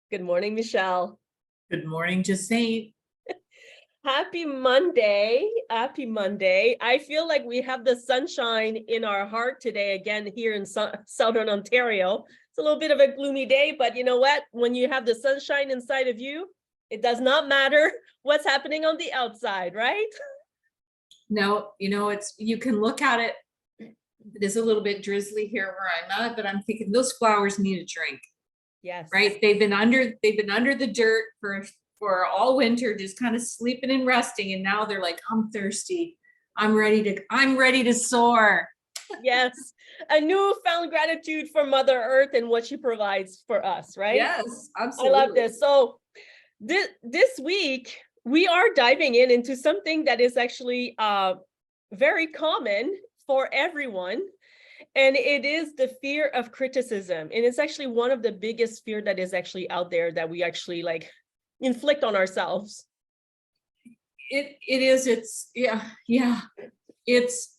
Good morning, Michelle. Good morning, Jacint. Happy Monday. Happy Monday. I feel like we have the sunshine in our heart today again here in Southern Ontario. It's a little bit of a gloomy day, but you know what? When you have the sunshine inside of you, it does not matter what's happening on the outside, right? No, you can look at it. It is a little bit drizzly here where I'm at, but I'm thinking those flowers need a drink, Yes. right? They've been under the dirt for all winter, just kind of sleeping and resting, and now they're like, I'm thirsty. I'm ready to soar. Yes. A newfound gratitude for Mother Earth and what she provides for us, right? Yes, absolutely. I love this. So this week we are diving into something that is actually very common for everyone, and it is the fear of criticism. And it's actually one of the biggest fear that is actually out there that we actually like inflict on ourselves. It's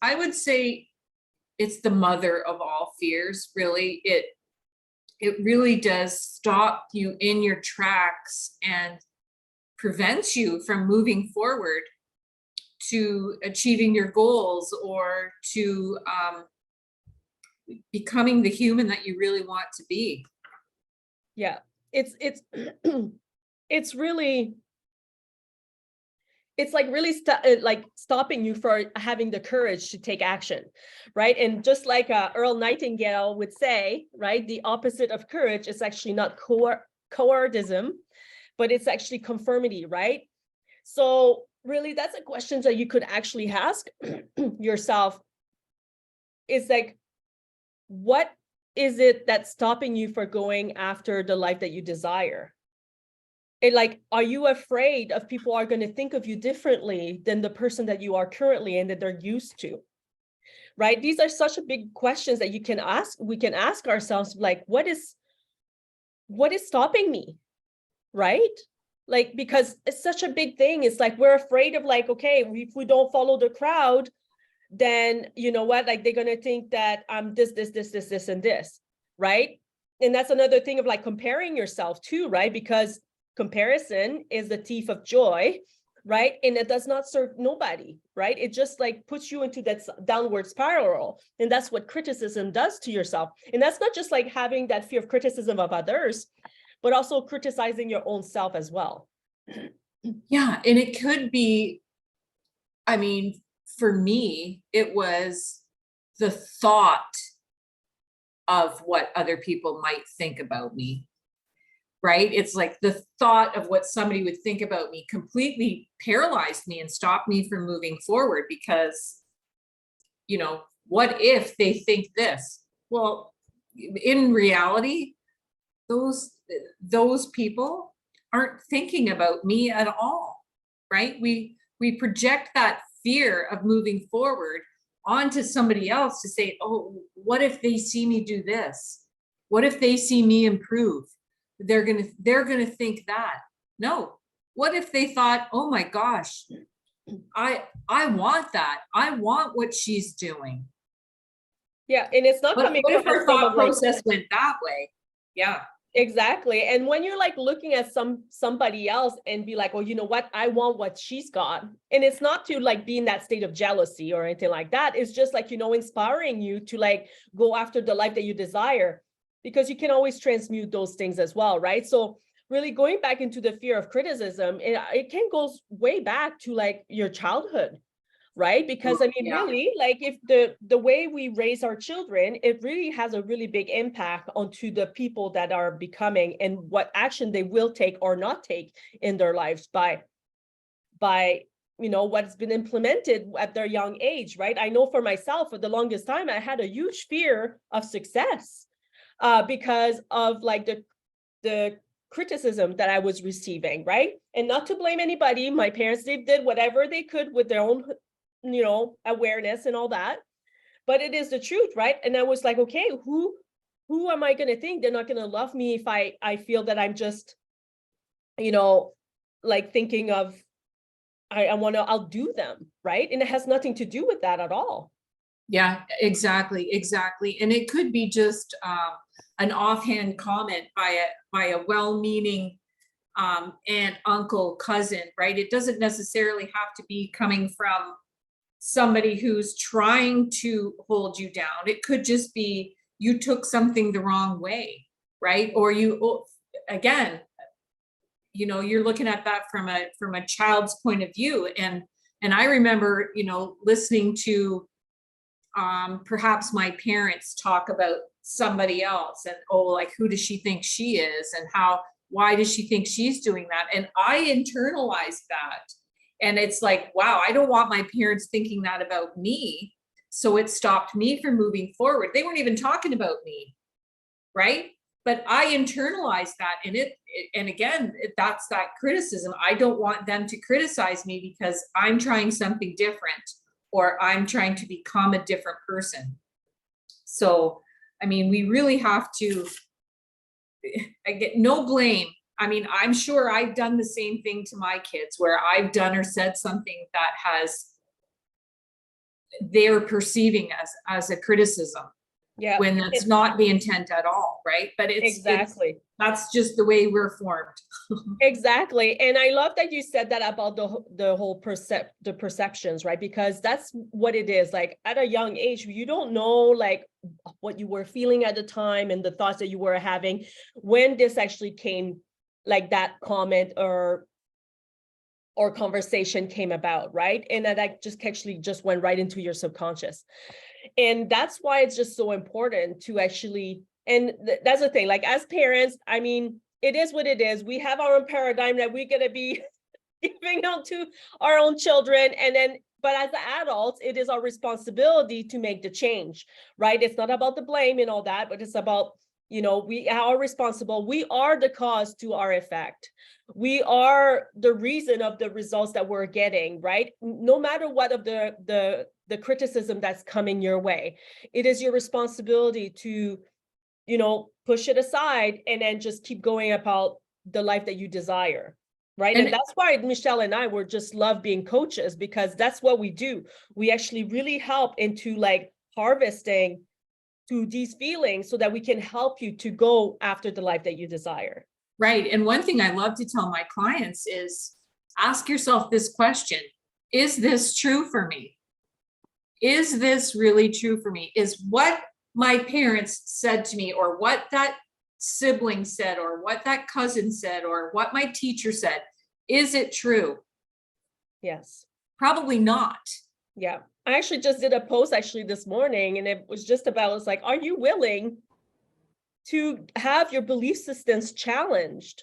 I would say it's the mother of all fears, really. It really does stop you in your tracks and prevents you from moving forward to achieving your goals or to becoming the human that you really want to be. Yeah, it's it's really, it's like really stopping you for having the courage to take action, right? And just like Earl Nightingale would say, right, the opposite of courage is actually not cowardice, but it's actually conformity, right? So really, that's a question that you could actually ask yourself. Is like, what is it that's stopping you for going after the life that you desire? And like, are you afraid of people are going to think of you differently than the person that you are currently and that they're used to? Right? These are such a big questions that you can ask. We can ask ourselves, like, what is stopping me? Right? Like, because it's such a big thing. It's like we're afraid of like, okay, if we don't follow the crowd, then you know what? Like they're gonna think that I'm this, and this, right? And that's another thing of like comparing yourself too, right? Because comparison is the thief of joy, right? And it does not serve nobody, right? It just like puts you into that downward spiral. And that's what criticism does to yourself. And that's not just like having that fear of criticism of others, but also criticizing your own self as well. Yeah, and it could be, I mean, for me, it was the thought of what other people might think about me, right? It's like the thought of what somebody would think about me completely paralyzed me and stopped me from moving forward because, what if they think this? Well, in reality, those people aren't thinking about me at all, right? We project that fear of moving forward onto somebody else to say, oh, what if they see me do this? What if they see me improve? They're gonna think that. No, what if they thought, oh my gosh, I want that. I want what she's doing. Yeah, and it's not But coming what if from a her thing thought of like, process went that way? Yeah. exactly. And when you're like looking at somebody else and be like, oh, you know what? I want what she's got. And it's not to like be in that state of jealousy or anything like that. It's just like, inspiring you to like go after the life that you desire, because you can always transmute those things as well, right? So really going back into the fear of criticism, it can go way back to like your childhood, right? Because I mean, Yeah. really, like if the way we raise our children, it really has a really big impact onto the people that are becoming and what action they will take or not take in their lives by what's been implemented at their young age, right? I know for myself, for the longest time, I had a huge fear of success because of like the criticism that I was receiving, right? And not to blame anybody, my parents, they did whatever they could with their own awareness and all that, but it is the truth, right? And I was like, okay, who am I going to think they're not going to love me if I feel that I'm just like thinking of I'll do them, right? And it has nothing to do with that at all. Yeah, exactly, exactly. And it could be just an offhand comment by a well-meaning aunt, uncle, cousin, right? It doesn't necessarily have to be coming from somebody who's trying to hold you down. It could just be you took something the wrong way, right? Or again, you're looking at that from a child's point of view. And I remember, listening to perhaps my parents talk about somebody else, and like, who does she think she is, and why does she think she's doing that? And I internalized that. And it's like, wow, I don't want my parents thinking that about me. So it stopped me from moving forward. They weren't even talking about me, right? But I internalized that, and again, that's that criticism. I don't want them to criticize me because I'm trying something different, or I'm trying to become a different person. So, I mean, we really have to, I get no blame. I mean, I'm sure I've done the same thing to my kids, where I've done or said something that they're perceiving as a criticism. Yeah. When that's not the intent at all, right? But Exactly. That's just the way we're formed. Exactly. And I love that you said that about the whole the perceptions, right? Because that's what it is. Like, at a young age, you don't know like what you were feeling at the time and the thoughts that you were having when this actually came, like that comment or conversation came about, right? And that just actually just went right into your subconscious. And that's why it's just so important to actually, and that's the thing, like, as parents, I mean, it is what it is. We have our own paradigm that we're going to be giving out to our own children. And then, but as adults, it is our responsibility to make the change, right? It's not about the blame and all that, but it's about, we are responsible. We are the cause to our effect. We are the reason of the results that we're getting, right? No matter what of the criticism that's coming your way, it is your responsibility to, push it aside and then just keep going about the life that you desire. Right. And that's why Michelle and I were just love being coaches, because that's what we do. We actually really help into like harvesting to these feelings so that we can help you to go after the life that you desire. Right. And one thing I love to tell my clients is ask yourself this question: is this true for me? Is this really true for me? Is what my parents said to me, or what that sibling said, or what that cousin said, or what my teacher said, is it true? Yes. Probably not. Yeah. I actually just did a post actually this morning, and it was just about, it's like, are you willing to have your belief systems challenged?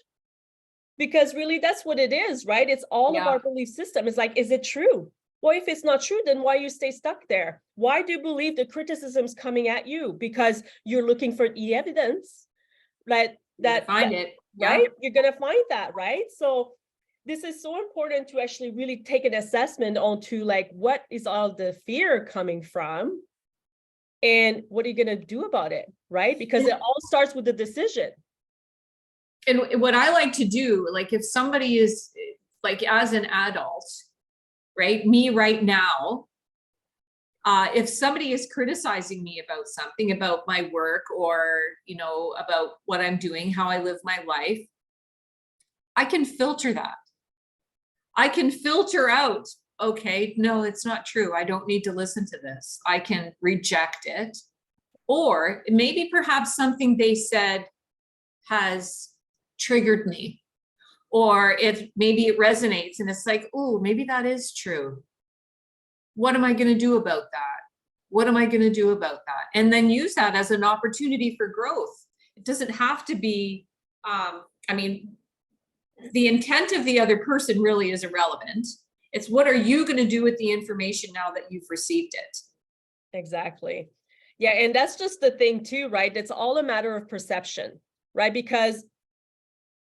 Because really that's what it is, right? It's all of our belief system. It's like, is it true? Well, if it's not true, then why you stay stuck there? Why do you believe the criticism's coming at you? Because you're looking for the evidence, right? That find it, right? You're gonna find that, right? So this is so important to actually really take an assessment onto like, what is all the fear coming from, and what are you gonna do about it, right? Because it all starts with the decision. And what I like to do, like, if somebody is like, as an adult, right, me right now, if somebody is criticizing me about something, about my work, or about what I'm doing, how I live my life, I can filter that. I can filter out, okay, no, it's not true, I don't need to listen to this. I can reject it. Or maybe perhaps something they said has triggered me, or maybe it resonates, and it's like, oh, maybe that is true. What am I going to do about that? What am I going to do about that? And then use that as an opportunity for growth. It doesn't have to be, I mean, the intent of the other person really is irrelevant. It's what are you going to do with the information now that you've received it? Exactly. Yeah. And that's just the thing too, right? It's all a matter of perception, right? Because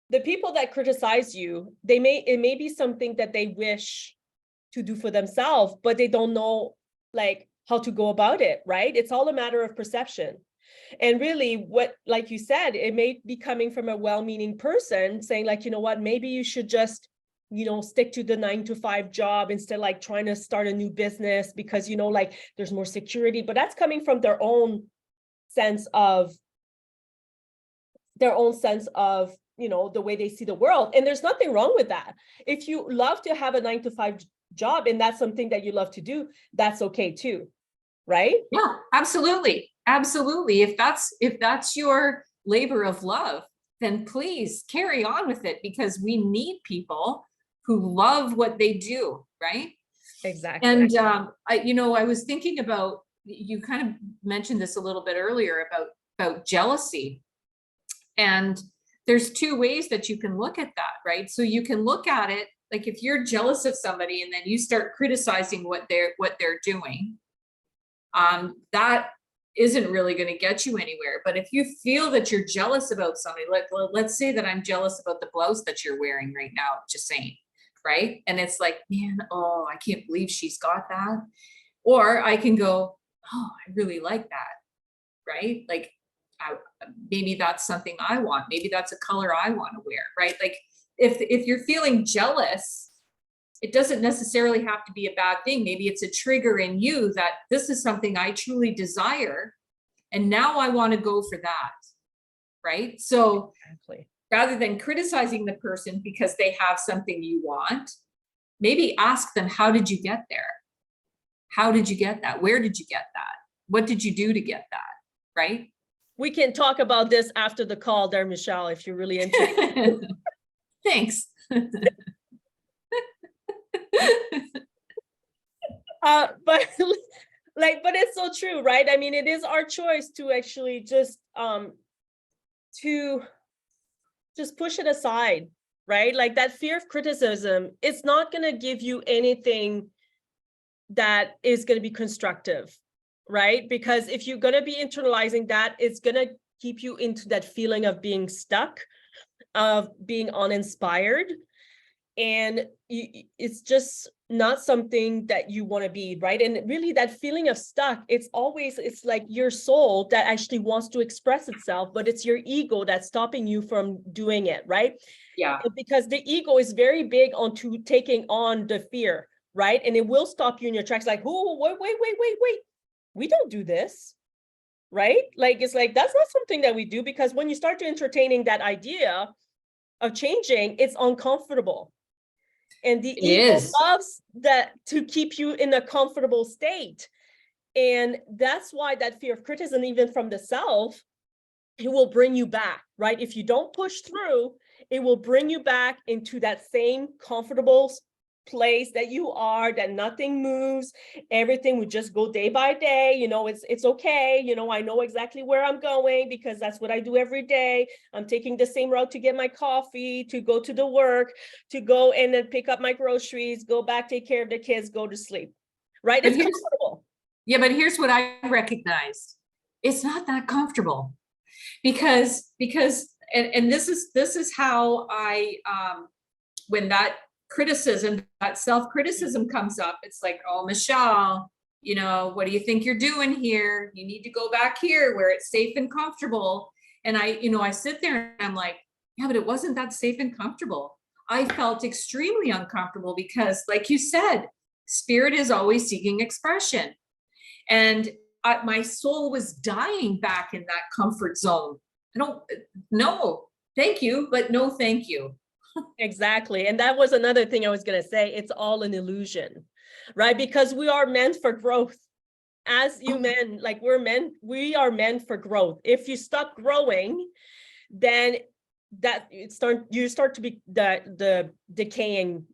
the people that criticize you, it may be something that they wish to do for themselves, but they don't know like how to go about it, right? It's all a matter of perception. And really, what, like you said, it may be coming from a well-meaning person saying like, you know what, maybe you should just stick to the 9 to 5 job instead like trying to start a new business because, like there's more security, but that's coming from their own sense of, the way they see the world. And there's nothing wrong with that. If you love to have a 9 to 5 job and that's something that you love to do, that's okay too. Right? Yeah, absolutely. Absolutely. If that's your labor of love, then please carry on with it, because we need people who love what they do, right? Exactly. And I was thinking about, you kind of mentioned this a little bit earlier about jealousy. And there's two ways that you can look at that, right? So you can look at it like if you're jealous of somebody and then you start criticizing what they're doing, that isn't really going to get you anywhere. But if you feel that you're jealous about somebody, like, let's say that I'm jealous about the blouse that you're wearing right now, just saying, right? And it's like, man, oh, I can't believe she's got that. Or I can go, oh, I really like that, right? Like, maybe that's something I want. Maybe that's a color I want to wear, right? Like, if you're feeling jealous, it doesn't necessarily have to be a bad thing. Maybe it's a trigger in you that this is something I truly desire, and now I want to go for that, right? So Exactly. rather than criticizing the person because they have something you want, maybe ask them, how did you get there? How did you get that? Where did you get that? What did you do to get that, right? We can talk about this after the call there, Michelle, if you're really interested. Thanks. But it's so true, right? I mean, it is our choice to actually just push it aside, right? Like that fear of criticism, it's not going to give you anything that is going to be constructive, right? Because if you're going to be internalizing that, it's going to keep you into that feeling of being stuck, of being uninspired. And it's just not something that you want to be, right? And really that feeling of stuck, it's like your soul that actually wants to express itself, but it's your ego that's stopping you from doing it, right? Yeah. Because the ego is very big onto taking on the fear, right? And it will stop you in your tracks like, oh, wait. We don't do this, right? Like, it's like, that's not something that we do, because when you start to entertaining that idea of changing, it's uncomfortable. And the ego loves that to keep you in a comfortable state. And that's why that fear of criticism, even from the self, it will bring you back, right? If you don't push through, it will bring you back into that same comfortable place that you are, that nothing moves, everything would just go day by day. It's okay. I know exactly where I'm going because that's what I do every day. I'm taking the same route to get my coffee, to go to the work, to go and then pick up my groceries, go back, take care of the kids, go to sleep, right? It's comfortable. Yeah, but here's what I recognized. It's not that comfortable because and this is how I when that criticism, that self-criticism comes up, it's like, oh, Michelle, what do you think you're doing here? You need to go back here where it's safe and comfortable. And I sit there and I'm like, yeah, but it wasn't that safe and comfortable. I felt extremely uncomfortable because, like you said, spirit is always seeking expression. And my soul was dying back in that comfort zone. No, thank you, but no, thank you. Exactly. And that was another thing I was going to say. It's all an illusion, right? Because we are meant for growth. As human, like we are meant for growth. If you stop growing, then you start to be the decaying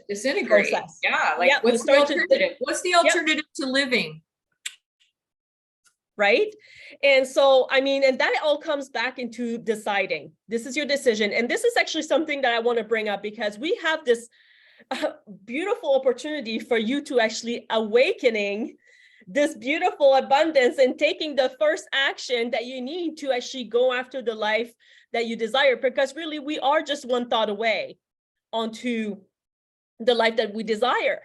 disintegrate process. Yeah, like what's the alternative? What's the alternative to living? Right? And so, and that all comes back into deciding. This is your decision. And this is actually something that I want to bring up because we have this beautiful opportunity for you to actually awakening this beautiful abundance and taking the first action that you need to actually go after the life that you desire. Because really, we are just one thought away onto the life that we desire.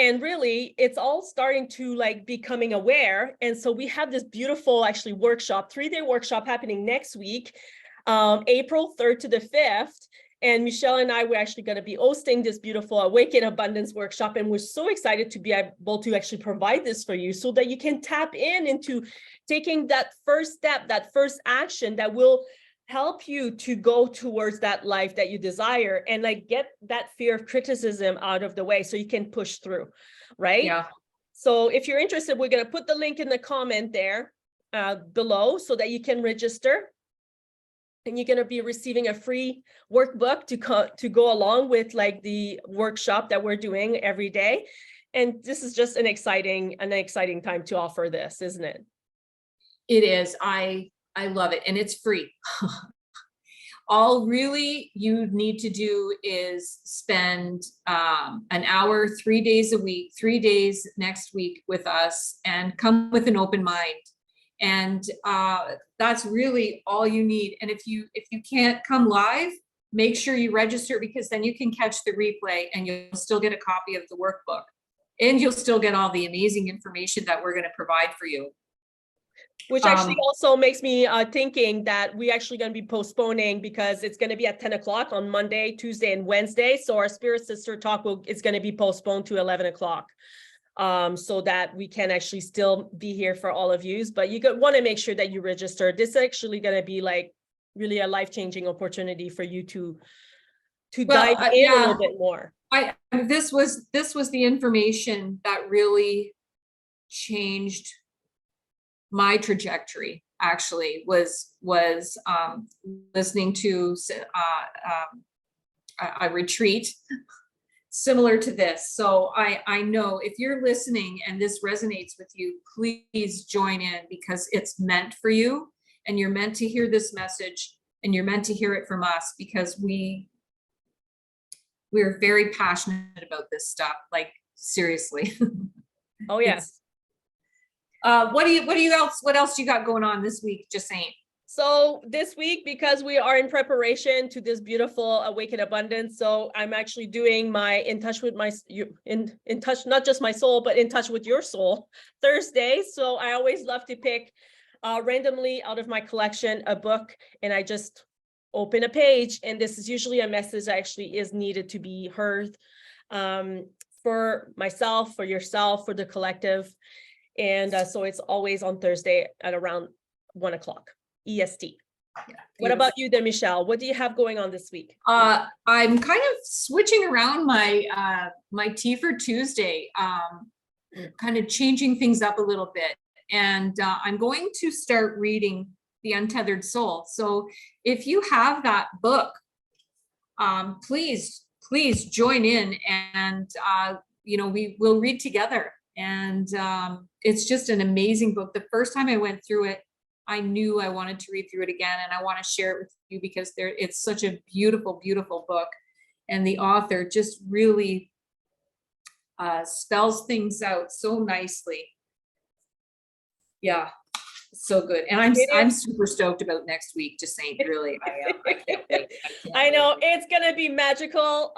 And really, it's all starting to becoming aware. And so we have this beautiful actually workshop, 3-day workshop happening next week, April 3rd to the 5th. And Michelle and I were actually going to be hosting this beautiful Awaken Abundance workshop. And we're so excited to be able to actually provide this for you so that you can tap into taking that first step, that first action that will help you to go towards that life that you desire, and like get that fear of criticism out of the way so you can push through, right? Yeah. So if you're interested, we're going to put the link in the comment there below so that you can register. And you're going to be receiving a free workbook to go along with like the workshop that we're doing every day. And this is just an exciting time to offer this, isn't it? It is. I love it. And it's free. All really you need to do is spend an hour, 3 days a week, 3 days next week with us, and come with an open mind. And that's really all you need. And if you can't come live, make sure you register, because then you can catch the replay and you'll still get a copy of the workbook, and you'll still get all the amazing information that we're going to provide for you. Which actually also makes me thinking that we actually going to be postponing, because it's going to be at 10 o'clock on Monday, Tuesday, and Wednesday. So our Spirit Sister Talk is going to be postponed to 11 o'clock. So that we can actually still be here for all of you. But you want to make sure that you register. This is actually going to be like really a life-changing opportunity for you to dive in a little bit more. This was the information that really changed my trajectory. Actually, was listening to a retreat similar to this. So I know if you're listening and this resonates with you, please join in, because it's meant for you, and you're meant to hear this message, and you're meant to hear it from us, because we're very passionate about this stuff. Like, seriously. Oh yeah. What else you got going on this week, Jacente? So this week, because we are in preparation to this beautiful Awaken Abundance, so I'm actually doing my in touch, not just my soul, but in touch with your soul Thursday. So I always love to pick randomly out of my collection a book, and I just open a page, and this is usually a message that actually is needed to be heard for myself, for yourself, for the collective. And so it's always on Thursday at around 1 o'clock. EST. Yeah, what about you then, Michelle? What do you have going on this week? I'm kind of switching around my tea for Tuesday, kind of changing things up a little bit. And I'm going to start reading The Untethered Soul. So if you have that book, please join in, and we will read together. And it's just an amazing book. The first time I went through it, I knew I wanted to read through it again, and I want to share it with you, because it's such a beautiful, beautiful book. And the author just really spells things out so nicely. Yeah, so good. And I'm super stoked about next week, Jacente, really. I can't wait. I know it's gonna be magical,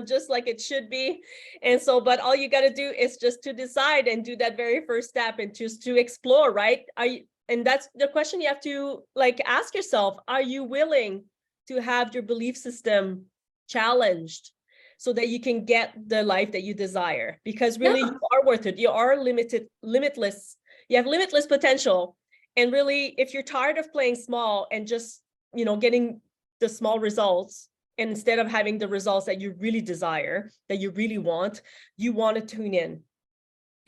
just like it should be. And so, but all you got to do is just to decide and do that very first step, and just to explore, right? And that's the question you have to like ask yourself. Are you willing to have your belief system challenged so that you can get the life that you desire? Because really, you are worth it. You are limitless. You have limitless potential. And really, if you're tired of playing small and just, getting the small results, and instead of having the results that you really desire, that you really want, you want to tune in.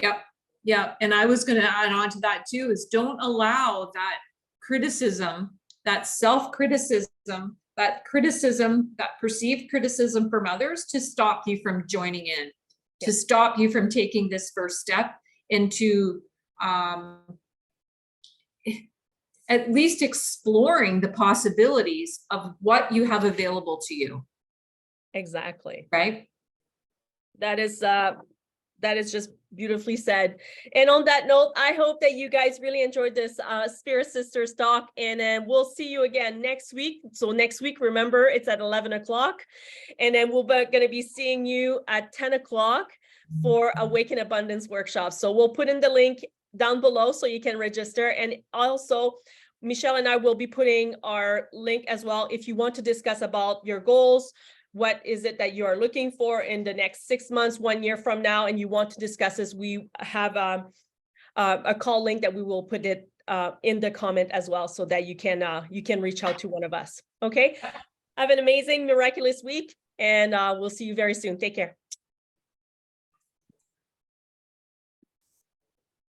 Yep. Yeah. And I was going to add on to that too, is don't allow that criticism, that self-criticism, that perceived criticism from others to stop you from joining in, to stop you from taking this first step into at least exploring the possibilities of what you have available to you. Exactly. Right. That is just beautifully said. And on that note, I hope that you guys really enjoyed this Spirit Sisters talk, and then we'll see you again next week. So next week, remember, it's at 11 o'clock, and then we're going to be seeing you at 10 o'clock for Awaken Abundance workshop. So we'll put in the link down below so you can register. And also, Michelle and I will be putting our link as well. If you want to discuss about your goals, what is it that you are looking for in the next 6 months, 1 year from now, and you want to discuss this, we have a call link that we will put it in the comment as well, so that you can reach out to one of us. Okay. Have an amazing, miraculous week, and we'll see you very soon. Take care.